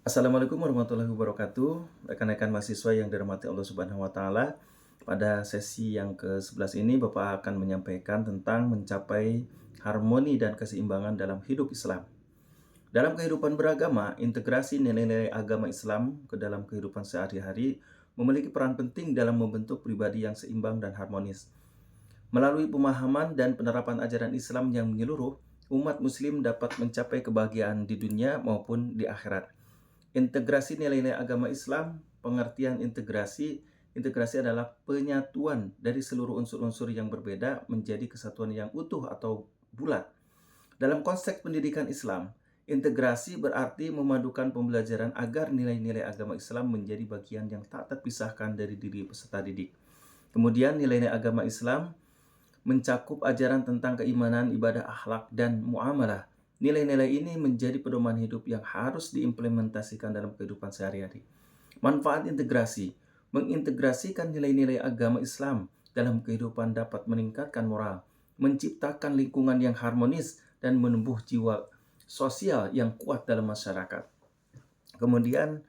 Assalamualaikum warahmatullahi wabarakatuh. Rekan-rekan mahasiswa yang dirahmati Allah Subhanahu wa taala. Pada sesi yang ke-11 ini Bapak akan menyampaikan tentang mencapai harmoni dan keseimbangan dalam hidup Islam. Dalam kehidupan beragama, integrasi nilai-nilai agama Islam ke dalam kehidupan sehari-hari memiliki peran penting dalam membentuk pribadi yang seimbang dan harmonis. Melalui pemahaman dan penerapan ajaran Islam yang menyeluruh, umat muslim dapat mencapai kebahagiaan di dunia maupun di akhirat. Integrasi nilai-nilai agama Islam, pengertian integrasi adalah penyatuan dari seluruh unsur-unsur yang berbeda menjadi kesatuan yang utuh atau bulat. Dalam konteks pendidikan Islam, integrasi berarti memadukan pembelajaran agar nilai-nilai agama Islam menjadi bagian yang tak terpisahkan dari diri peserta didik. Kemudian nilai-nilai agama Islam mencakup ajaran tentang keimanan, ibadah, akhlak, dan muamalah. Nilai-nilai ini menjadi pedoman hidup yang harus diimplementasikan dalam kehidupan sehari-hari. Manfaat integrasi: mengintegrasikan nilai-nilai agama Islam dalam kehidupan dapat meningkatkan moral, menciptakan lingkungan yang harmonis, dan menumbuh jiwa sosial yang kuat dalam masyarakat. Kemudian,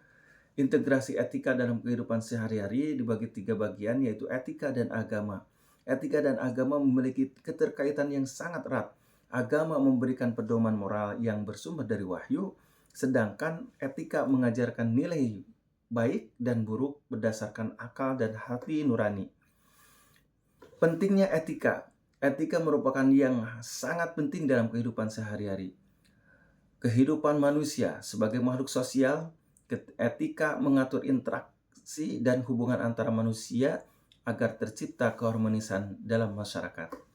integrasi etika dalam kehidupan sehari-hari dibagi 3 bagian, yaitu etika dan agama. Etika dan agama memiliki keterkaitan yang sangat erat. Agama memberikan pedoman moral yang bersumber dari wahyu, sedangkan etika mengajarkan nilai baik dan buruk berdasarkan akal dan hati nurani. Pentingnya etika. Etika merupakan yang sangat penting dalam kehidupan sehari-hari. Kehidupan manusia sebagai makhluk sosial, etika mengatur interaksi dan hubungan antara manusia agar tercipta keharmonisan dalam masyarakat.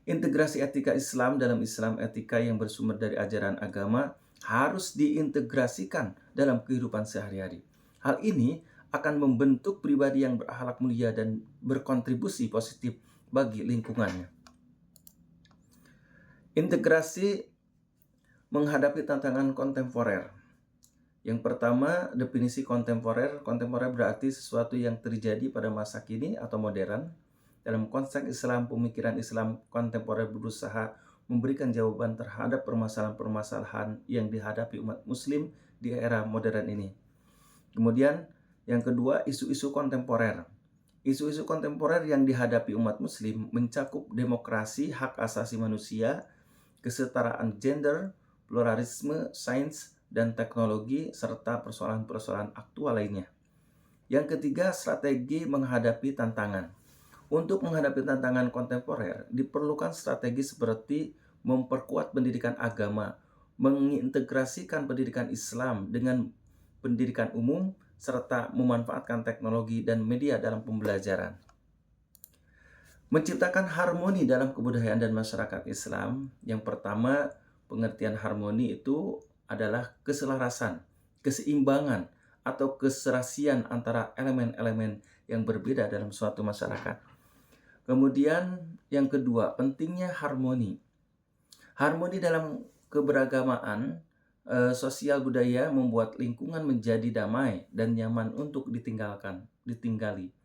Integrasi etika Islam dalam Islam, etika yang bersumber dari ajaran agama harus diintegrasikan dalam kehidupan sehari-hari. Hal ini akan membentuk pribadi yang berakhlak mulia dan berkontribusi positif bagi lingkungannya. Integrasi menghadapi tantangan kontemporer. Yang pertama, definisi kontemporer. Kontemporer berarti sesuatu yang terjadi pada masa kini atau modern. Dalam konteks Islam, pemikiran Islam kontemporer berusaha memberikan jawaban terhadap permasalahan-permasalahan yang dihadapi umat muslim di era modern ini. Kemudian, yang kedua, isu-isu kontemporer. Isu-isu kontemporer yang dihadapi umat muslim mencakup demokrasi, hak asasi manusia, kesetaraan gender, pluralisme, sains, dan teknologi, serta persoalan-persoalan aktual lainnya. Yang ketiga, strategi menghadapi tantangan. Untuk menghadapi tantangan kontemporer, diperlukan strategi seperti memperkuat pendidikan agama, mengintegrasikan pendidikan Islam dengan pendidikan umum, serta memanfaatkan teknologi dan media dalam pembelajaran. Menciptakan harmoni dalam kebudayaan dan masyarakat Islam. Yang pertama, pengertian harmoni itu adalah keselarasan, keseimbangan, atau keserasian antara elemen-elemen yang berbeda dalam suatu masyarakat. Kemudian yang kedua, pentingnya harmoni. Harmoni dalam keberagamaan sosial budaya membuat lingkungan menjadi damai dan nyaman untuk ditinggali.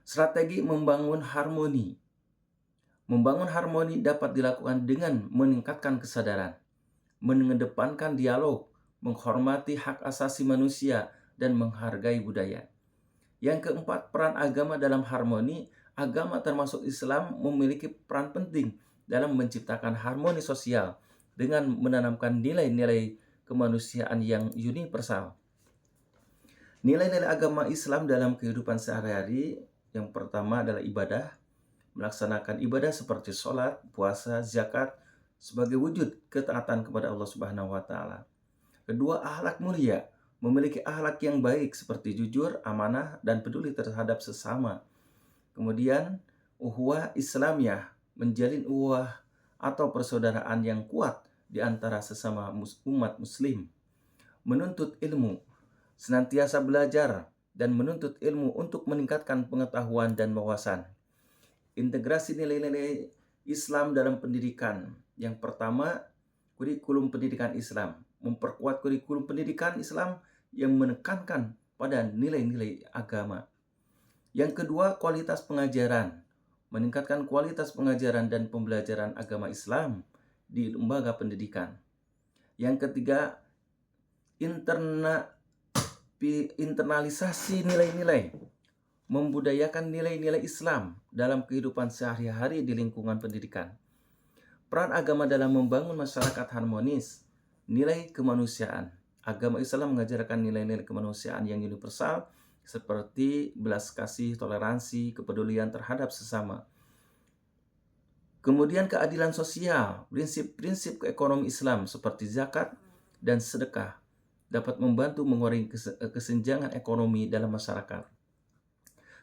Strategi membangun harmoni. Membangun harmoni dapat dilakukan dengan meningkatkan kesadaran, mengedepankan dialog, menghormati hak asasi manusia, dan menghargai budaya. Yang keempat, peran agama dalam harmoni. Agama termasuk Islam memiliki peran penting dalam menciptakan harmoni sosial dengan menanamkan nilai-nilai kemanusiaan yang universal. Nilai-nilai agama Islam dalam kehidupan sehari-hari, yang pertama adalah ibadah. Melaksanakan ibadah seperti sholat, puasa, zakat sebagai wujud ketaatan kepada Allah Subhanahu wa taala. Kedua, akhlak mulia. Memiliki akhlak yang baik seperti jujur, amanah, dan peduli terhadap sesama. Kemudian, ukhuwah Islamiyah, menjalin ukhuwah atau persaudaraan yang kuat di antara sesama umat muslim. Menuntut ilmu, senantiasa belajar dan menuntut ilmu untuk meningkatkan pengetahuan dan wawasan. Integrasi nilai-nilai Islam dalam pendidikan. Yang pertama, kurikulum pendidikan Islam. Memperkuat kurikulum pendidikan Islam yang menekankan pada nilai-nilai agama. Yang kedua, kualitas pengajaran. Meningkatkan kualitas pengajaran dan pembelajaran agama Islam di lembaga pendidikan. Yang ketiga, internalisasi nilai-nilai, membudayakan nilai-nilai Islam dalam kehidupan sehari-hari di lingkungan pendidikan. Peran agama dalam membangun masyarakat harmonis, nilai kemanusiaan. Agama Islam mengajarkan nilai-nilai kemanusiaan yang universal seperti belas kasih, toleransi, kepedulian terhadap sesama. Kemudian keadilan sosial, prinsip-prinsip ekonomi Islam seperti zakat dan sedekah dapat membantu mengurangi kesenjangan ekonomi dalam masyarakat.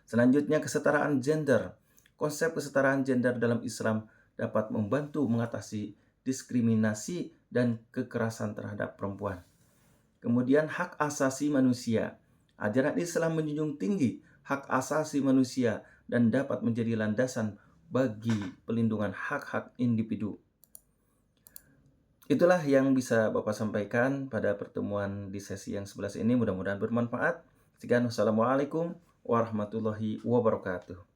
Selanjutnya, kesetaraan gender. Konsep kesetaraan gender dalam Islam dapat membantu mengatasi diskriminasi dan kekerasan terhadap perempuan. Kemudian, hak asasi manusia. Ajaran Islam menjunjung tinggi hak asasi manusia dan dapat menjadi landasan bagi pelindungan hak-hak individu. Itulah yang bisa Bapak sampaikan pada pertemuan di sesi yang 11 ini. Mudah-mudahan bermanfaat. Sekian, wassalamualaikum warahmatullahi wabarakatuh.